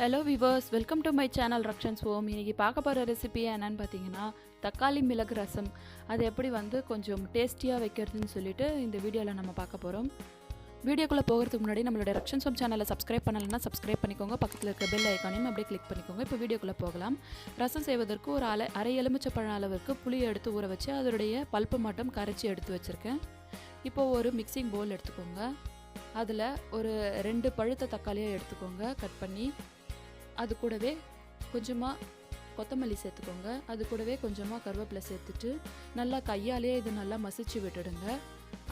Hello viewers, welcome to my channel Rakshan's home. இன்றைக்கி பார்க்க போகிற ரெசிபி என்னென்னு பார்த்தீங்கன்னா தக்காளி மிளகு ரசம். அது எப்படி கொஞ்சம் டேஸ்டியாக வைக்கிறதுன்னு சொல்லிட்டு இந்த வீடியோவில் நம்ம பார்க்க போகிறோம். வீடியோக்குள்ளே போகிறதுக்கு முன்னாடி நம்மளோட ரக்ஷன்ஸ் ஹோம் சேனலை சப்ஸ்கிரைப் பண்ணலைன்னா சப்ஸ்கிரைப் பண்ணிக்கோங்க. பக்கத்தில் இருக்க பெல் ஐக்கானையும் அப்படியே கிளிக் பண்ணிக்கோங்க. இப்போ வீடியோக்குள்ளே போகலாம். ரசம் செய்வதற்கு ஒரு அரை எலுமிச்சப்பழம் அளவுக்கு புளி எடுத்து ஊற வச்சு அதனுடைய பல்ப்பு மட்டும் கரைச்சி எடுத்து வச்சுருக்கேன். இப்போது ஒரு மிக்சிங் பவுல் எடுத்துக்கோங்க. அதில் ஒரு 2 பழுத்த தக்காளியாக எடுத்துக்கோங்க கட் பண்ணி. அது கூடவே கொஞ்சமாக கொத்தமல்லி சேர்த்துக்கோங்க. அது கூடவே கொஞ்சமாக கருவேப்பிலை சேர்த்துட்டு நல்லா கையாலே இது நல்லா மசிச்சு விட்டுடுங்க.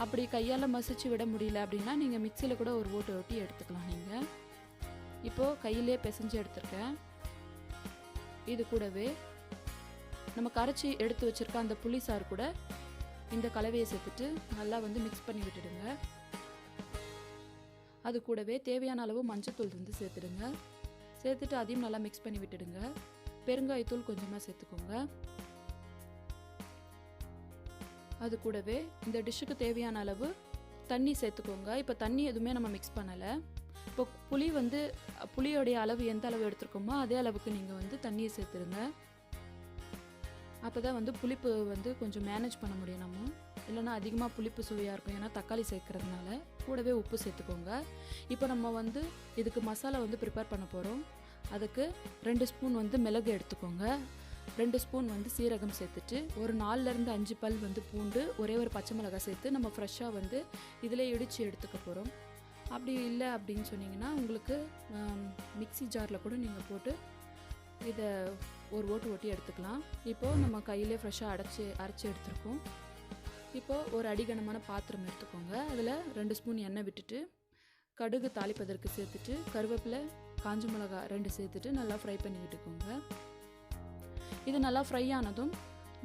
அப்படி கையால் மசிச்சு விட முடியல அப்படின்னா நீங்கள் மிக்சியில் கூட ஒரு ஓட்டு ஓட்டி எடுத்துக்கலாம். நீங்கள் இப்போது கையிலே பிசைஞ்சு எடுத்துருக்கேன். இது கூடவே நம்ம கரைச்சி எடுத்து வச்சுருக்க அந்த புளி சாறு கூட இந்த கலவையை சேர்த்துட்டு நல்லா மிக்ஸ் பண்ணி விட்டுடுங்க. அது கூடவே தேவையான அளவு மஞ்சத்தூள் சேர்த்துடுங்க. சேர்த்துட்டு அதையும் நல்லா மிக்ஸ் பண்ணி விட்டுடுங்க. பெருங்காயத்தூள் கொஞ்சமாக சேர்த்துக்கோங்க. அது கூடவே இந்த டிஷ்ஷுக்கு தேவையான அளவு தண்ணி சேர்த்துக்கோங்க. இப்போ தண்ணி எதுவுமே நம்ம மிக்ஸ் பண்ணலை. இப்போ புளியோடைய அளவு எந்த அளவு எடுத்துருக்கோமோ அதே அளவுக்கு நீங்கள் தண்ணியை சேர்த்துருங்க. அப்போ தான் புளிப்பு கொஞ்சம் மேனேஜ் பண்ண முடியும். நம்ம இல்லைனா அதிகமாக புளிப்பு சுவையாக இருக்கும். ஏன்னா தக்காளி சேர்க்கறதுனால. கூடவே உப்பு சேர்த்துக்கோங்க. இப்போ நம்ம இதுக்கு மசாலா ப்ரிப்பேர் பண்ண போகிறோம். அதுக்கு 2 ஸ்பூன் மிளகு எடுத்துக்கோங்க. 2 ஸ்பூன் சீரகம் சேர்த்துட்டு ஒரு 4லேருந்து 5 பல் பூண்டு, ஒரே ஒரு பச்சை மிளகாய் சேர்த்து நம்ம ஃப்ரெஷ்ஷாக இதில் இடித்து எடுத்துக்க போகிறோம். அப்படி இல்லை அப்படின்னு சொன்னிங்கன்னா உங்களுக்கு மிக்ஸி ஜாரில் கூட நீங்கள் போட்டு இதை ஒரு ஓட்டி எடுத்துக்கலாம். இப்போது நம்ம கையிலே ஃப்ரெஷ்ஷாக அரைச்சி எடுத்துருக்கோம். இப்போது ஒரு அடிகனமான பாத்திரம் எடுத்துக்கோங்க. அதில் 2 ஸ்பூன் எண்ணெய் விட்டுட்டு கடுகு தாளிப்பதற்கு சேர்த்துட்டு கருவேப்பிலை, காஞ்ச மிளகாய் 2 சேர்த்துட்டு நல்லா ஃப்ரை பண்ணி விட்டுக்கோங்க. இது நல்லா ஃப்ரை ஆனதும்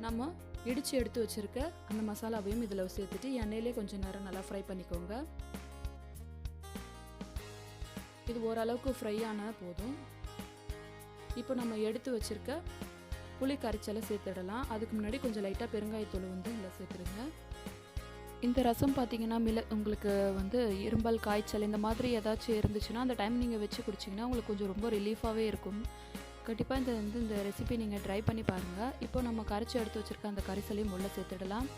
நம்ம இடித்து எடுத்து வச்சுருக்க அந்த மசாலாவையும் இதில் சேர்த்துட்டு எண்ணெயிலே கொஞ்சம் நேரம் நல்லா ஃப்ரை பண்ணிக்கோங்க. இது ஓரளவுக்கு ஃப்ரை ஆனால் போதும். இப்போ நம்ம எடுத்து வச்சுருக்க புளி கரைச்சலை சேர்த்துடலாம். அதுக்கு முன்னாடி கொஞ்சம் லைட்டாக பெருங்காயத்தூள் இதில் சேர்த்துருங்க. இந்த ரசம் பார்த்தீங்கன்னா உங்களுக்கு இரும்பல், காய்ச்சல் இந்த மாதிரி ஏதாச்சும் இருந்துச்சுன்னா அந்த டைம் நீங்கள் வச்சு குடிச்சிங்கன்னா உங்களுக்கு கொஞ்சம் ரொம்ப ரிலீஃபாகவே இருக்கும். கண்டிப்பாக இந்த ரெசிபி நீங்கள் ட்ரை பண்ணி பாருங்கள். இப்போ நம்ம கரைச்சி எடுத்து வச்சுருக்க அந்த கரைசலையும் உள்ளே சேர்த்துடலாம்.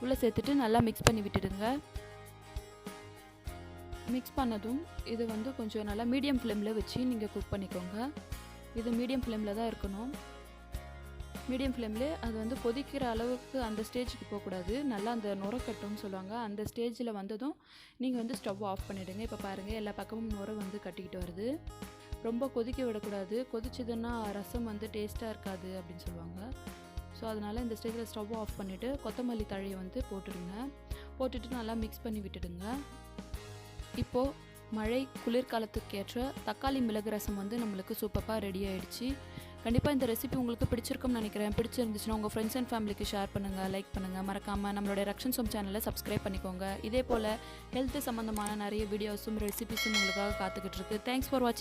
உள்ளே சேர்த்துட்டு நல்லா மிக்ஸ் பண்ணி விட்டுடுங்க. மிக்ஸ் பண்ணதும் இது கொஞ்சம் நல்லா மீடியம் ஃப்ளேமில் வச்சு நீங்கள் குக் பண்ணிக்கோங்க. இது மீடியம் ஃப்ளேமில் தான் இருக்கணும். மீடியம் ஃப்ளேமில் அது கொதிக்கிற அளவுக்கு அந்த ஸ்டேஜுக்கு போகக்கூடாது. நல்லா அந்த நுரக்கட்டும்னு சொல்லுவாங்க. அந்த ஸ்டேஜில் வந்ததும் நீங்கள் ஸ்டவ் ஆஃப் பண்ணிவிடுங்க. இப்போ பாருங்கள், எல்லா பக்கமும் நுர கட்டிக்கிட்டு வருது. ரொம்ப கொதிக்க விடக்கூடாது. கொதிச்சதுன்னா ரசம் டேஸ்ட்டாக இருக்காது அப்படின்னு சொல்லுவாங்க. ஸோ அதனால் இந்த ஸ்டேஜில் ஸ்டவ் ஆஃப் பண்ணிவிட்டு கொத்தமல்லி தழையை போட்டுடுங்க. போட்டுட்டு நல்லா மிக்ஸ் பண்ணி விட்டுடுங்க. இப்போது மழை குளிர்காலத்துக்கு ஏற்ற தக்காளி மிளகு ரசம் நம்மளுக்கு சூப்பராக ரெடி ஆகிடுச்சு. கண்டிப்பாக இந்த ரெசிபி உங்களுக்கு பிடிச்சிருக்கும்னு நினைக்கிறேன். பிடிச்சிருந்துச்சுன்னா உங்கள் ஃப்ரெண்ட்ஸ் அண்ட் ஃபேமிலிக்கு ஷேர் பண்ணுங்கள், லைக் பண்ணுங்கள். மறக்காமல் நம்மளுடைய ரக்ஷன்ஸ் ஹோம் சேனலை சப்ஸ்கிரைப் பண்ணிக்கோங்க. இதே போல் ஹெல்த்து சம்மந்தமான நிறைய வீடியோஸும் ரெசிபிஸும் உங்களுக்காக காத்துக்கிட்டு இருக்கு. தேங்க்ஸ் ஃபார் வாட்சிங்.